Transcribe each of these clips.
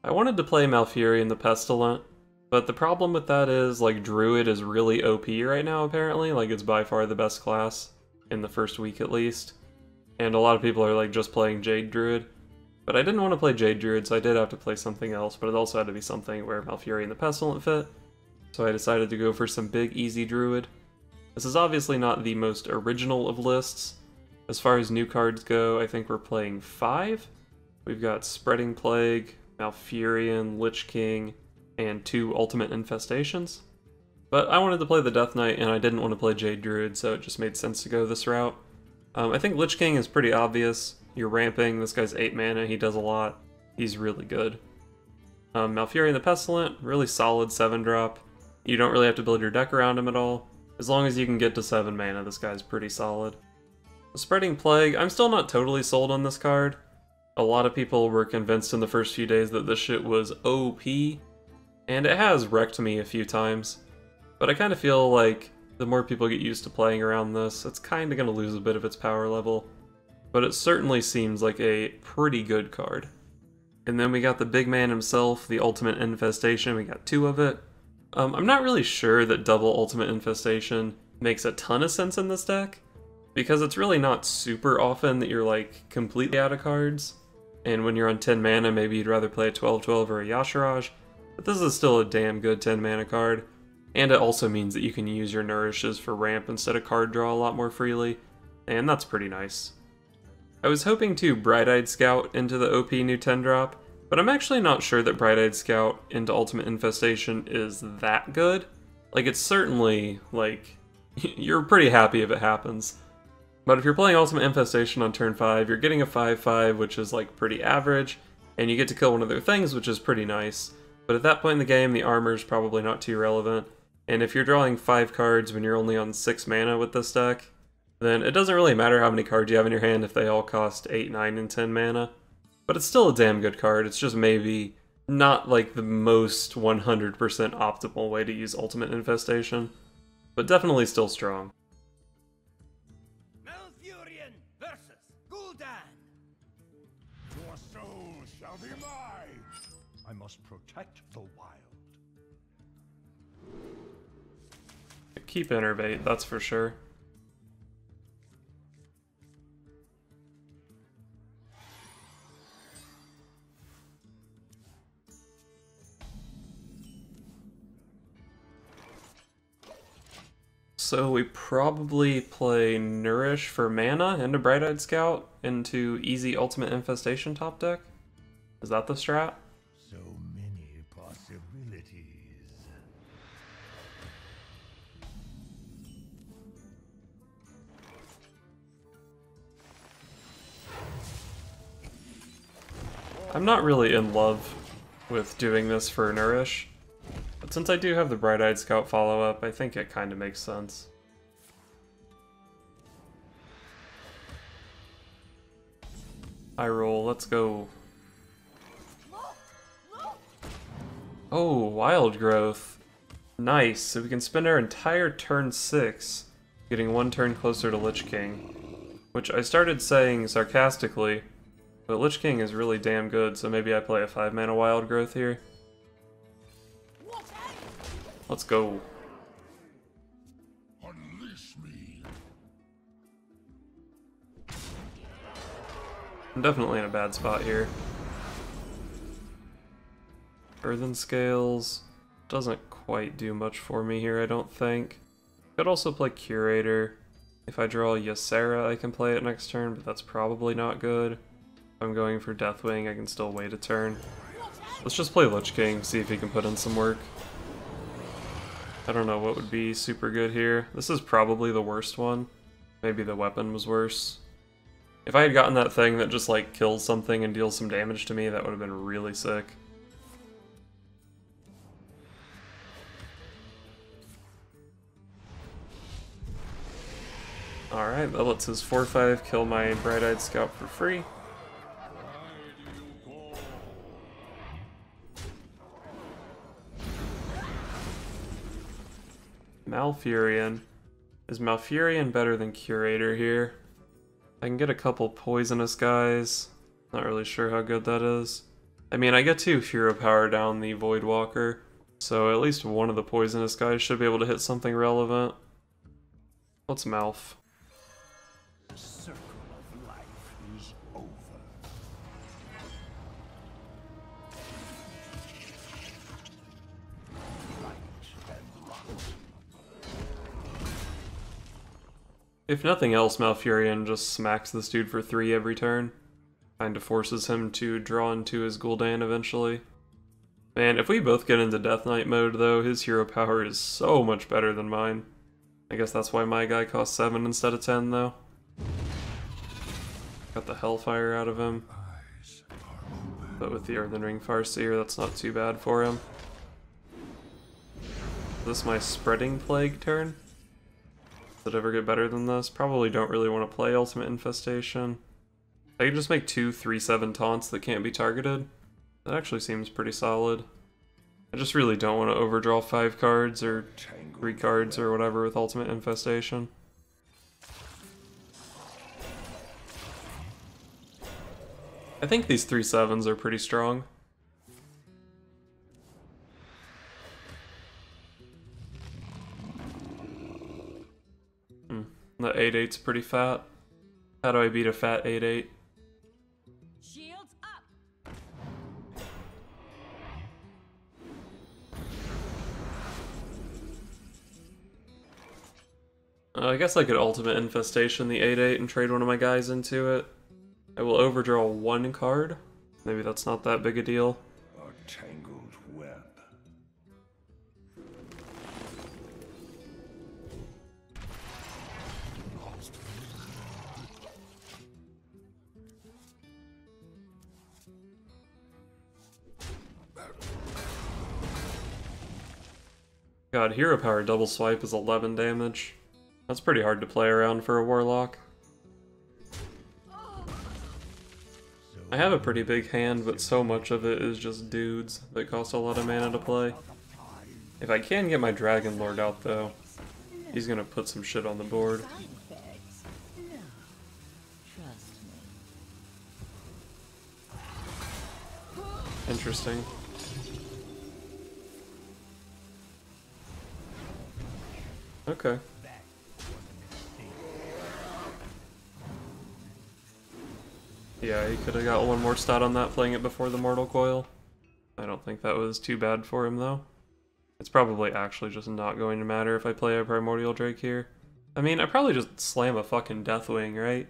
I wanted to play Malfurion the Pestilent, but the problem with that is, like, Druid is really OP right now, apparently. Like, it's by far the best class, in the first week at least. And a lot of people are, like, just playing Jade Druid. But I didn't want to play Jade Druid, so I did have to play something else, but it also had to be something where Malfurion the Pestilent fit. So I decided to go for some big, easy Druid. This is obviously not the most original of lists. As far as new cards go, I think we're playing 5. We've got Spreading Plague, Malfurion, Lich King, and 2 Ultimate Infestations. But I wanted to play the Death Knight, and I didn't want to play Jade Druid, so it just made sense to go this route. I think Lich King is pretty obvious. You're ramping, this guy's 8 mana, he does a lot. He's really good. Malfurion the Pestilent, really solid 7-drop. You don't really have to build your deck around him at all. As long as you can get to 7 mana, this guy's pretty solid. The Spreading Plague, I'm still not totally sold on this card. A lot of people were convinced in the first few days that this shit was OP, and it has wrecked me a few times. But I kind of feel like the more people get used to playing around this, it's kind of going to lose a bit of its power level. But it certainly seems like a pretty good card. And then we got the big man himself, the Ultimate Infestation, we got 2 of it. I'm not really sure that double Ultimate Infestation makes a ton of sense in this deck, because it's really not super often that you're like completely out of cards. And when you're on 10 mana, maybe you'd rather play a 12/12 or a Yashiraj, but this is still a damn good 10 mana card. And it also means that you can use your Nourishes for ramp instead of card draw a lot more freely, and that's pretty nice. I was hoping to Bright-Eyed Scout into the OP new 10-drop, but I'm actually not sure that Bright-Eyed Scout into Ultimate Infestation is that good. Like, it's certainly, like, you're pretty happy if it happens. But if you're playing Ultimate Infestation on turn 5, you're getting a 5/5, which is, like, pretty average, and you get to kill one of their things, which is pretty nice. But at that point in the game, the armor's probably not too relevant, and if you're drawing 5 cards when you're only on 6 mana with this deck, then it doesn't really matter how many cards you have in your hand if they all cost 8, 9, and 10 mana. But it's still a damn good card, it's just maybe not like the most 100% optimal way to use Ultimate Infestation, but definitely still strong. Malfurion versus Gul'dan. Your soul shall be mine! I must protect the wild. Keep Innervate, that's for sure. So we probably play Nourish for mana into Bright-Eyed Scout into easy Ultimate Infestation top deck? Is that the strat? So many possibilities. I'm not really in love with doing this for Nourish, but since I do have the Bright-Eyed Scout follow-up, I think it kind of makes sense. I roll, let's go. Oh, Wild Growth. Nice, so we can spend our entire turn 6 getting 1 turn closer to Lich King, which I started saying sarcastically, but Lich King is really damn good, so maybe I play a 5 mana Wild Growth here. Let's go. Unleash me. I'm definitely in a bad spot here. Earthen Scales doesn't quite do much for me here, I don't think. Could also play Curator. If I draw Ysera, I can play it next turn, but that's probably not good. If I'm going for Deathwing, I can still wait a turn. Let's just play Lich King, see if he can put in some work. I don't know what would be super good here. This is probably the worst one. Maybe the weapon was worse. If I had gotten that thing that just like kills something and deals some damage to me, that would have been really sick. Alright, that lets his 4/5 kill my Bright-Eyed Scout for free. Malfurion. Is Malfurion better than Curator here? I can get a couple poisonous guys. Not really sure how good that is. I mean, I get to hero power down the Voidwalker, so at least one of the poisonous guys should be able to hit something relevant. What's Malf? The circle of life is over. Light and rot. If nothing else, Malfurion just smacks this dude for 3 every turn. Kinda forces him to draw into his Gul'dan eventually. Man, if we both get into Death Knight mode though, his hero power is so much better than mine. I guess that's why my guy costs 7 instead of 10 though. Got the Hellfire out of him. But with the Earthen Ring Farseer, that's not too bad for him. Is this my Spreading Plague turn? Does it ever get better than this? Probably don't really want to play Ultimate Infestation. I can just make 2 3/7 taunts that can't be targeted. That actually seems pretty solid. I just really don't want to overdraw 5 cards or 3 cards or whatever with Ultimate Infestation. I think these 3/7s are pretty strong. The 8/8's pretty fat. How do I beat a fat 8/8? Shields up. I guess I could Ultimate Infestation the 8/8 and trade one of my guys into it. I will overdraw 1 card. Maybe that's not that big a deal. A tangled web. God, hero power double swipe is 11 damage. That's pretty hard to play around for a Warlock. I have a pretty big hand, but so much of it is just dudes that cost a lot of mana to play. If I can get my Dragon Lord out though, he's gonna put some shit on the board. Side effects? No. Trust me. Interesting. Okay. Yeah, he could have got 1 more stat on that playing it before the Mortal Coil. I don't think that was too bad for him though. It's probably actually just not going to matter if I play a Primordial Drake here. I mean, I probably just slam a fucking Deathwing, right?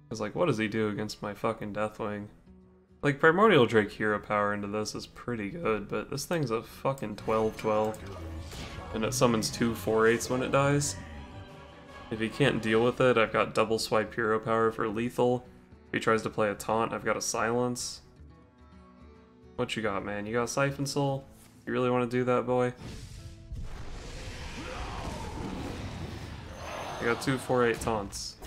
Because like, what does he do against my fucking Deathwing? Like, Primordial Drake hero power into this is pretty good, but this thing's a fucking 12/12. And it summons 2 4/8s when it dies. If he can't deal with it, I've got double swipe hero power for lethal. If he tries to play a taunt, I've got a silence. What you got, man? You got Siphon Soul? You really want to do that, boy? I got 2 4/8 taunts.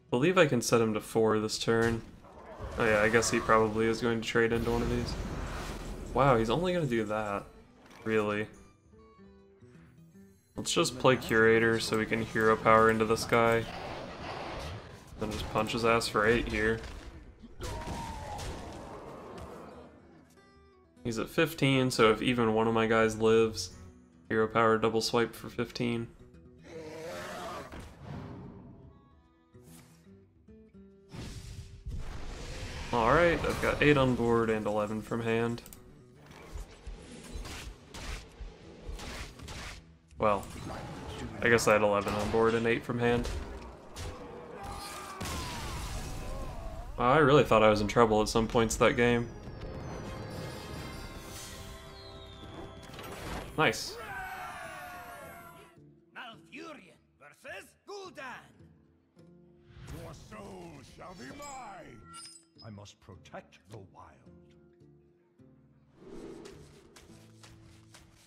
I believe I can set him to 4 this turn. Oh yeah, I guess he probably is going to trade into one of these. Wow, he's only going to do that. Really. Let's just play Curator so we can hero power into this guy. Then just punch his ass for 8 here. He's at 15, so if even one of my guys lives, hero power double swipe for 15. Alright, I've got 8 on board and 11 from hand. Well, I guess I had 11 on board and 8 from hand. Wow, I really thought I was in trouble at some points that game. Nice. Malfurion versus Gul'dan. Your soul shall be mine. I must protect the wild.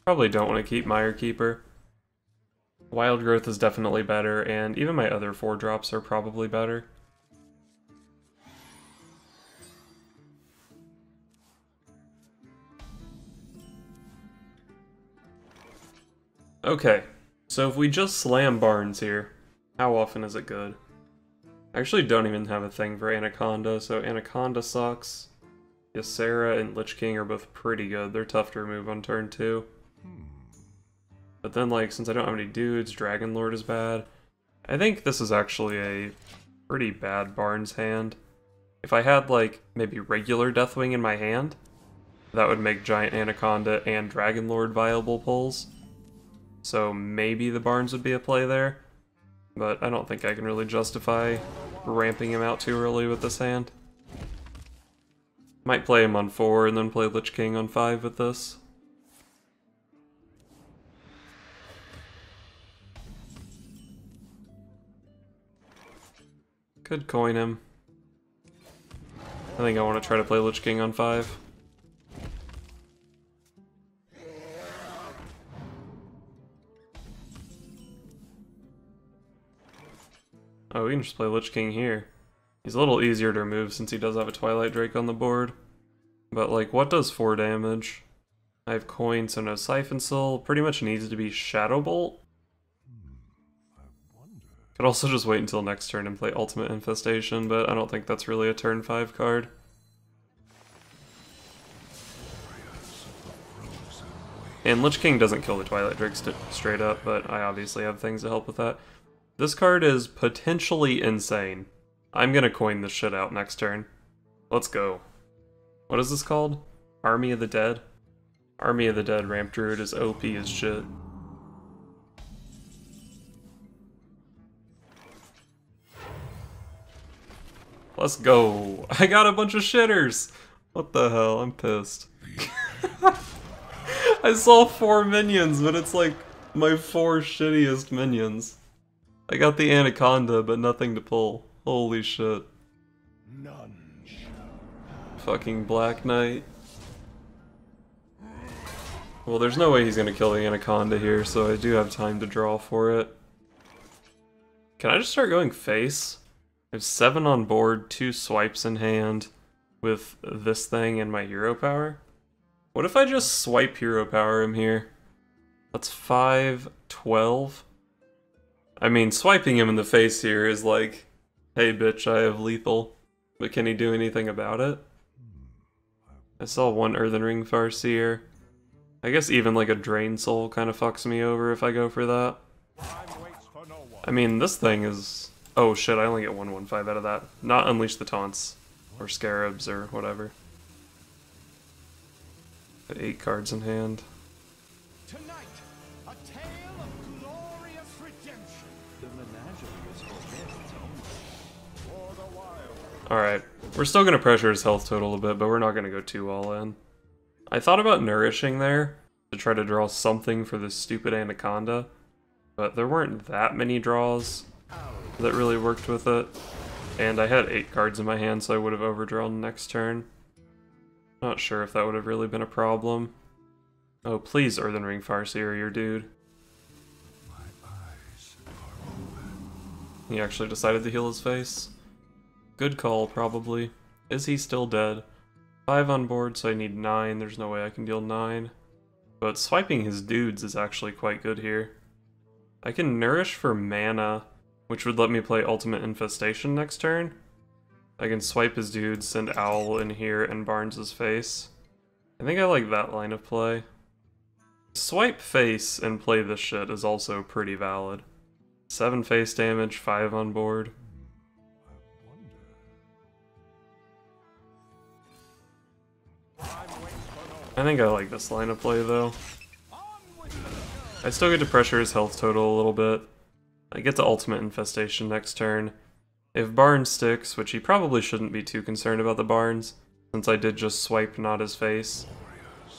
Probably don't want to keep Mire Keeper. Wild Growth is definitely better, and even my other 4 drops are probably better. Okay, so if we just slam Barnes here, how often is it good? I actually don't even have a thing for Anaconda, so Anaconda sucks. Ysera and Lich King are both pretty good. They're tough to remove on turn 2. But then, like, since I don't have any dudes, Dragon Lord is bad. I think this is actually a pretty bad Barnes hand. If I had, like, maybe regular Deathwing in my hand, that would make Giant Anaconda and Dragon Lord viable pulls. So maybe the Barnes would be a play there. But I don't think I can really justify ramping him out too early with this hand. Might play him on 4 and then play Lich King on 5 with this. Could coin him. I think I want to try to play Lich King on 5. Oh, we can just play Lich King here. He's a little easier to remove since he does have a Twilight Drake on the board. But, like, what does 4 damage? I have coin, so no Siphon Soul. Pretty much needs to be Shadow Bolt. Could also just wait until next turn and play Ultimate Infestation, but I don't think that's really a turn 5 card. And Lich King doesn't kill the Twilight Drake straight up, but I obviously have things to help with that. This card is potentially insane. I'm gonna coin this shit out next turn. Let's go. What is this called? Army of the Dead? Army of the Dead Ramp Druid is OP as shit. Let's go. I got a bunch of shitters. What the hell? I'm pissed. I saw 4 minions, but it's like my 4 shittiest minions. I got the Anaconda, but nothing to pull. Holy shit. None shall. Fucking Black Knight. Well, there's no way he's gonna kill the Anaconda here, so I do have time to draw for it. Can I just start going face? I have 7 on board, 2 swipes in hand with this thing and my hero power. What if I just swipe hero power him here? That's 5, 12. I mean, swiping him in the face here is like, hey bitch, I have lethal. But can he do anything about it? I saw 1 Earthen Ring Farseer. I guess even like a Drain Soul kind of fucks me over if I go for that. I mean, this thing is... Oh shit, I only get 1/1/5 out of that. Not Unleash the Taunts. Or Scarabs or whatever. 8 cards in hand. Tonight, a tale of glorious redemption. The menagerie is for the wild. Alright, we're still gonna pressure his health total a bit, but we're not gonna go too all in. I thought about Nourishing there, to try to draw something for this stupid Anaconda, but there weren't that many draws that really worked with it. And I had 8 cards in my hand, so I would have overdrawn next turn. Not sure if that would have really been a problem. Oh, please, Earthen Ring Farseer, your dude. My eyes are open. He actually decided to heal his face. Good call, probably. Is he still dead? 5 on board, so I need 9. There's no way I can deal 9. But swiping his dudes is actually quite good here. I can Nourish for mana, which would let me play Ultimate Infestation next turn. I can swipe his dudes, send Owl in here, and Barnes' face. I think I like that line of play. Swipe face and play this shit is also pretty valid. 7 face damage, 5 on board. I think I like this line of play though. I still get to pressure his health total a little bit. I get to Ultimate Infestation next turn. If Barnes sticks, which he probably shouldn't be too concerned about the Barnes, since I did just swipe not his face,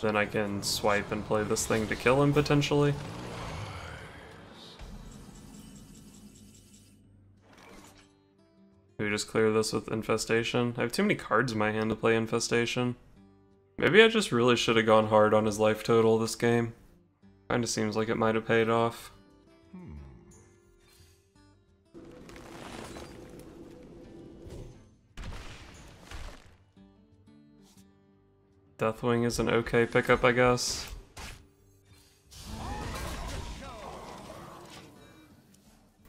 then I can swipe and play this thing to kill him potentially. Do we just clear this with Infestation? I have too many cards in my hand to play Infestation. Maybe I just really should have gone hard on his life total this game. Kinda seems like it might have paid off. Deathwing is an okay pickup, I guess.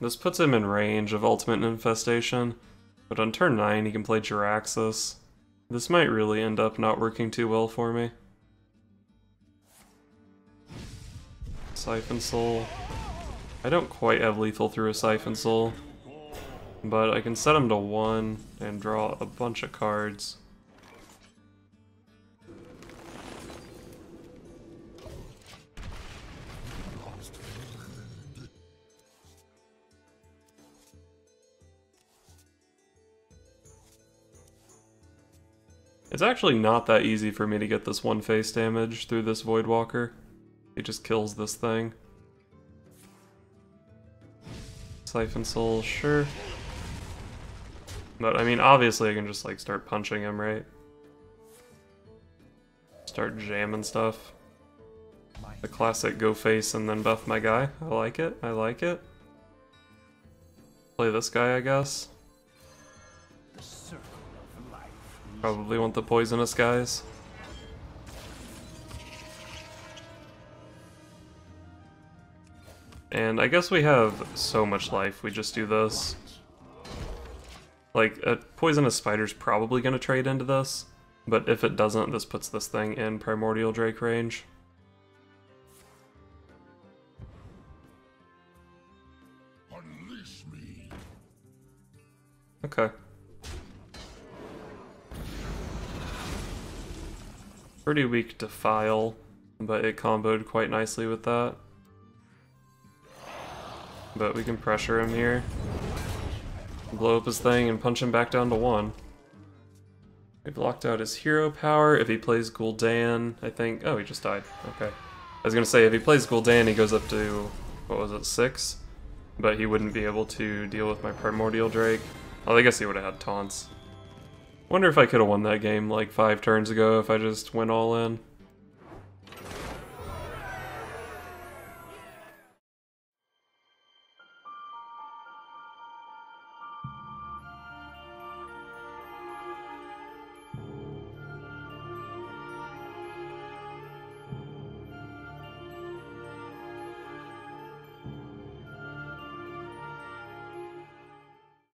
This puts him in range of Ultimate Infestation. But on turn 9, he can play Jiraxis. This might really end up not working too well for me. Siphon Soul. I don't quite have lethal through a Siphon Soul, but I can set him to 1 and draw a bunch of cards. It's actually not that easy for me to get this one face damage through this Voidwalker. He just kills this thing. Siphon Soul, sure. But I mean, obviously I can just like start punching him, right? Start jamming stuff. The classic go face and then buff my guy. I like it, I like it. Play this guy, I guess. Probably want the poisonous guys. And I guess we have so much life, we just do this. Like, a poisonous spider's probably gonna trade into this, but if it doesn't, this puts this thing in Primordial Drake range. Unleash me. Okay. Pretty weak to File, but it comboed quite nicely with that. But we can pressure him here. Blow up his thing and punch him back down to 1. We've locked out his hero power. If he plays Gul'dan, I think... Oh, he just died. Okay. I was gonna say, if he plays Gul'dan, he goes up to... What was it, 6? But he wouldn't be able to deal with my Primordial Drake. Oh, I guess he would have had taunts. Wonder if I could have won that game like 5 turns ago if I just went all in.